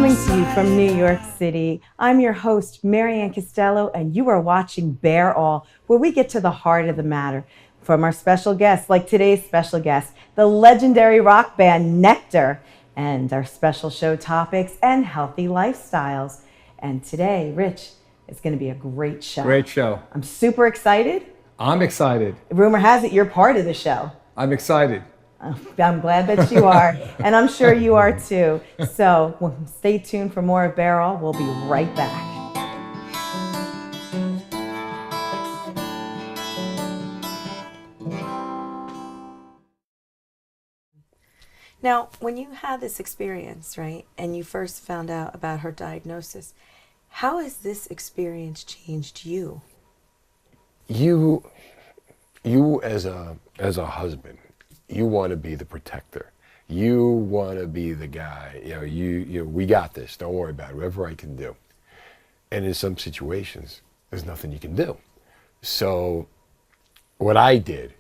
Coming to you from New York City, I'm your host, Maryann Costello, and you are watching Bear All, where we get to the heart of the matter. From our special guests, like today's special guest, the legendary rock band Nectar, and our special show topics and healthy lifestyles. And today, Rich, it's going to be a great show. Great show. I'm super excited. I'm excited. Rumor has it you're part of the show. I'm excited. I'm glad that you are, and I'm sure you are too. So stay tuned for more of Bear All. We'll be right back. Now, when you had this experience, right, and you first found out about her diagnosis, how has this experience changed you? You as a husband, you want to be the protector. You want to be the guy, we got this, don't worry about it, whatever I can do. And in some situations, there's nothing you can do. So what I did,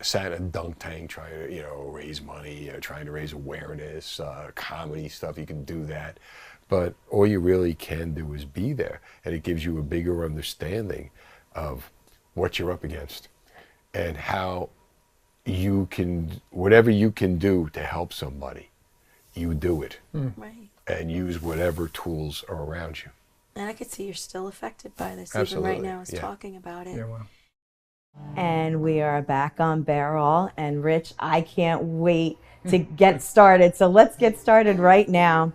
sat in a dunk tank trying to, raise money, trying to raise awareness, comedy stuff, you can do that. But all you really can do is be there. And it gives you a bigger understanding of what you're up against and how you can, whatever you can do to help somebody, you do it. Right. And use whatever tools are around you. And I could see you're still affected by this, Absolutely. even right now as talking about it. Yeah, well. And we are back on Bear All. And Rich, I can't wait to get started. So let's get started right now.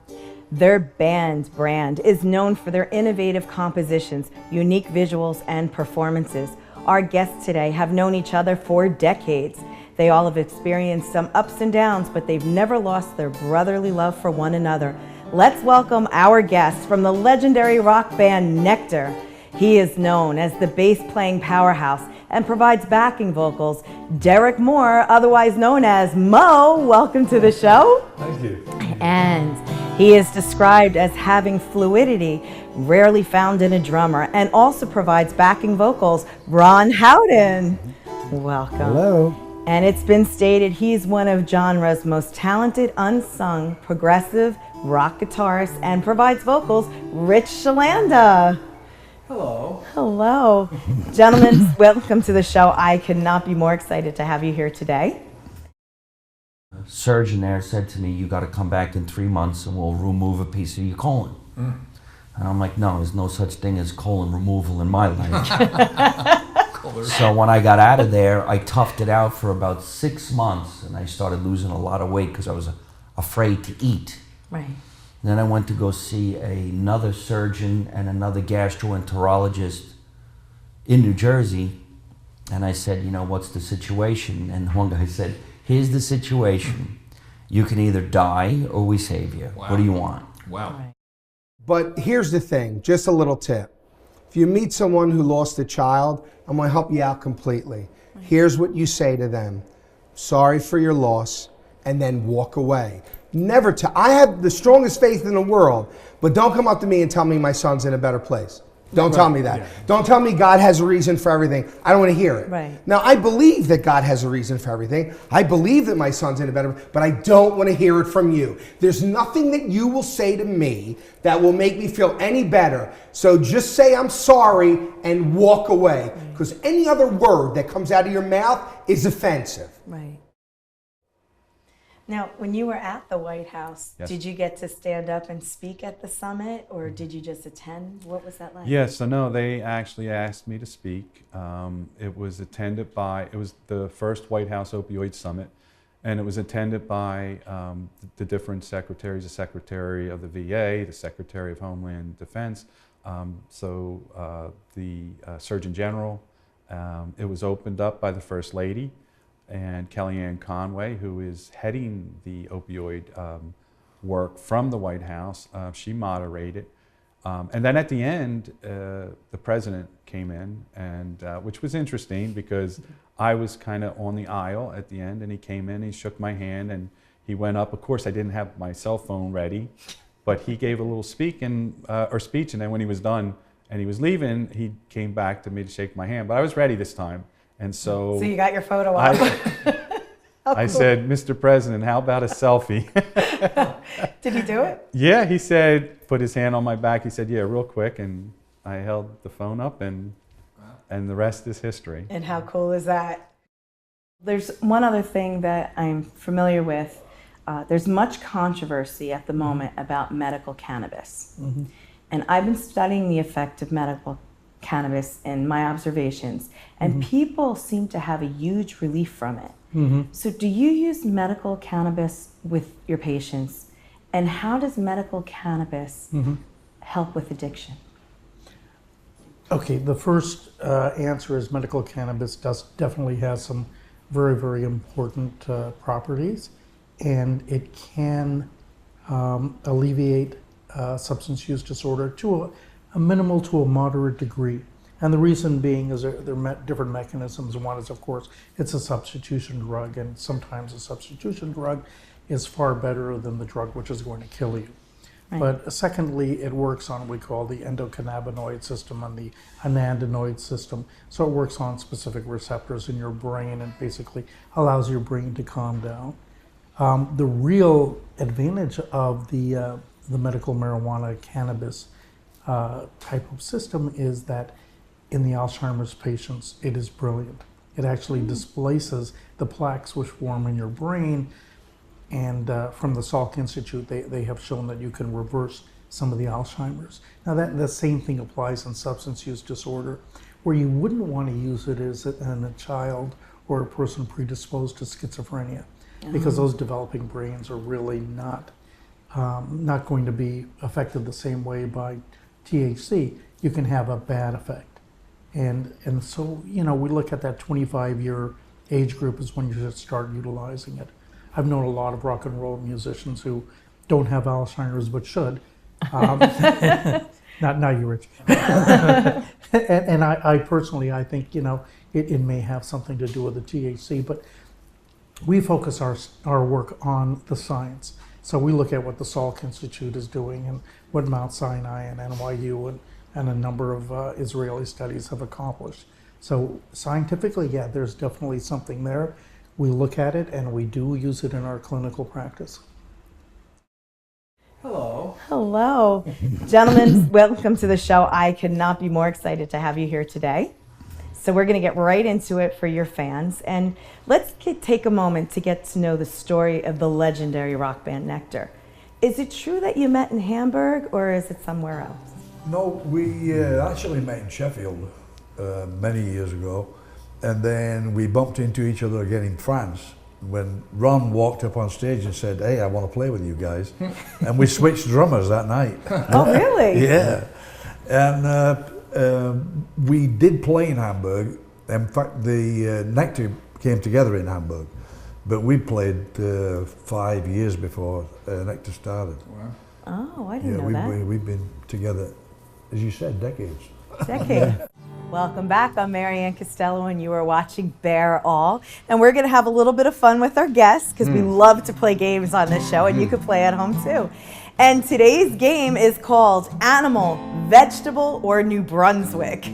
Their band brand is known for their innovative compositions, unique visuals, and performances. Our guests today have known each other for decades. They all have experienced some ups and downs, but they've never lost their brotherly love for one another. Let's welcome our guest from the legendary rock band Nectar. He is known as the bass-playing powerhouse and provides backing vocals. Derek Moore, otherwise known as Mo, welcome to the show. Thank you. And he is described as having fluidity rarely found in a drummer, and also provides backing vocals. Ron Howden, welcome. Hello. And it's been stated he's one of genre's most talented, unsung, progressive rock guitarists, and provides vocals. Rich Shalanda. Hello. Hello. Gentlemen, welcome to the show. I could not be more excited to have you here today. A surgeon there said to me, you got to come back in 3 months and we'll remove a piece of your colon. And I'm like, no, there's no such thing as colon removal in my life. So when I got out of there, I toughed it out for about 6 months, and I started losing a lot of weight because I was afraid to eat. Right. Then I went to go see another surgeon and another gastroenterologist in New Jersey, and I said, what's the situation? And one guy said, here's the situation. You can either die or we save you. Wow. What do you want? Wow. Right. But here's the thing, just a little tip. If you meet someone who lost a child, I'm going to help you out completely. Here's what you say to them. Sorry for your loss, and then walk away. Never I have the strongest faith in the world, but don't come up to me and tell me my son's in a better place. Don't tell me that. Yeah. Don't tell me God has a reason for everything. I don't want to hear it. Right. Now, I believe that God has a reason for everything. I believe that my son's in a better, but I don't want to hear it from you. There's nothing that you will say to me that will make me feel any better. So just say I'm sorry and walk away, because any other word that comes out of your mouth is offensive. Right. Now, when you were at the White House, Yes. did you get to stand up and speak at the summit, or did you just attend? What was that like? Yes, so no, they actually asked me to speak. It was attended by, it was the first White House Opioid Summit, and it was attended by the different secretaries, the Secretary of the VA, the Secretary of Homeland Defense, the Surgeon General. It was opened up by the First Lady, and Ann Conway, who is heading the opioid work from the White House. She moderated. And then at the end, the president came in, and which was interesting because I was kind of on the aisle at the end, and he came in, he shook my hand, and he went up. Of course, I didn't have my cell phone ready, but he gave a little speech, and then when he was done and he was leaving, he came back to me to shake my hand. But I was ready this time. And so you got your photo op. I said, Mr. President, how about a selfie? Did he do it? Yeah, he said, put his hand on my back. He said, yeah, real quick. And I held the phone up, and the rest is history. And how cool is that? There's one other thing that I'm familiar with. There's much controversy at the moment about medical cannabis. Mm-hmm. And I've been studying the effect of medical cannabis in my observations, and people seem to have a huge relief from it. So do you use medical cannabis with your patients? And how does medical cannabis help with addiction? Okay, the first answer is medical cannabis definitely has some very, very important properties, and it can alleviate substance use disorder to a minimal to a moderate degree. And the reason being is there are different mechanisms. One is, of course, it's a substitution drug, and sometimes a substitution drug is far better than the drug which is going to kill you. Right. But secondly, it works on what we call the endocannabinoid system and the anandinoid system. So it works on specific receptors in your brain and basically allows your brain to calm down. The real advantage of the medical marijuana cannabis type of system is that in the Alzheimer's patients, it is brilliant. It actually displaces the plaques which form in your brain. And from the Salk Institute, they have shown that you can reverse some of the Alzheimer's. Now the same thing applies in substance use disorder. Where you wouldn't want to use it is in a child or a person predisposed to schizophrenia, because those developing brains are really not going to be affected the same way by THC. You can have a bad effect. And so, we look at that 25-year age group is when you should start utilizing it. I've known a lot of rock and roll musicians who don't have Alzheimer's but should. Not you, Rich. and I personally, I think, it may have something to do with the THC, but we focus our work on the science. So we look at what the Salk Institute is doing and what Mount Sinai and NYU and a number of Israeli studies have accomplished. So scientifically, yeah, there's definitely something there. We look at it and we do use it in our clinical practice. Hello. Hello. Gentlemen, welcome to the show. I could not be more excited to have you here today. So we're going to get right into it for your fans. And let's take a moment to get to know the story of the legendary rock band Nectar. Is it true that you met in Hamburg, or is it somewhere else? No, we actually met in Sheffield many years ago, and then we bumped into each other again in France when Ron walked up on stage and said, "Hey, I want to play with you guys," and we switched drummers that night. Oh, really? Yeah, and we did play in Hamburg. In fact, the Nectar came together in Hamburg, but we played 5 years before Nectar started. Wow. Oh, I didn't know that. We've been together, as you said, decades. Decade. Welcome back. I'm Maryann Costello, and you are watching Bear All. And we're going to have a little bit of fun with our guests because we love to play games on this show, and you can play at home too. And today's game is called Animal, Vegetable, or New Brunswick.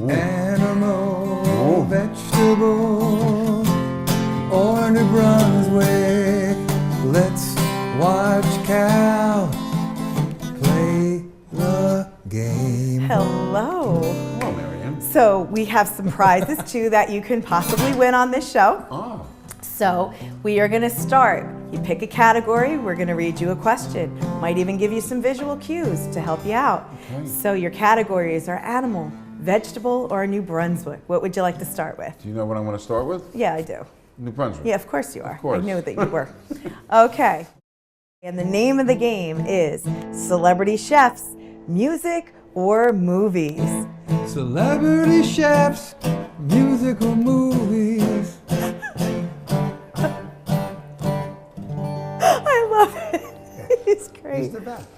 Animal, vegetable, or New Brunswick. Let's watch Cal play the game. Hello. Hello, Maryann. So we have some prizes too that you can possibly win on this show. Oh. So we are going to start. You pick a category, we're going to read you a question. Might even give you some visual cues to help you out. Okay. So your categories are animal, vegetable, or New Brunswick. What would you like to start with? Do you know what I'm going to start with? Yeah, I do. New Brunswick. Yeah, of course you are. Of course. I knew that you were. Okay. And the name of the game is Celebrity Chefs, Music, or Movies. Celebrity chefs, musical movies. I love it. It's great. He's the best.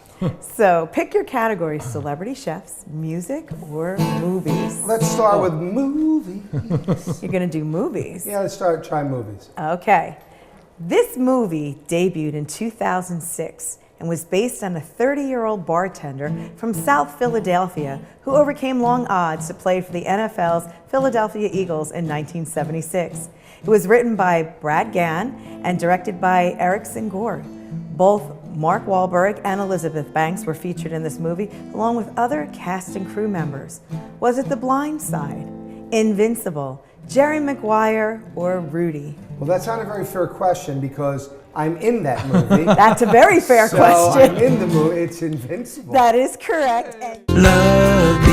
So pick your category, celebrity chefs, music, or movies. Let's start with movies. You're going to do movies. Yeah, let's try movies. Okay. This movie debuted in 2006 and was based on a 30-year-old bartender from South Philadelphia who overcame long odds to play for the NFL's Philadelphia Eagles in 1976. It was written by Brad Gann and directed by Erickson Gore. Both Mark Wahlberg and Elizabeth Banks were featured in this movie, along with other cast and crew members. Was it The Blind Side, Invincible, Jerry Maguire, or Rudy? Well, that's not a very fair question because I'm in that movie. That's a very fair so question. I'm in the movie. It's Invincible. That is correct. And Love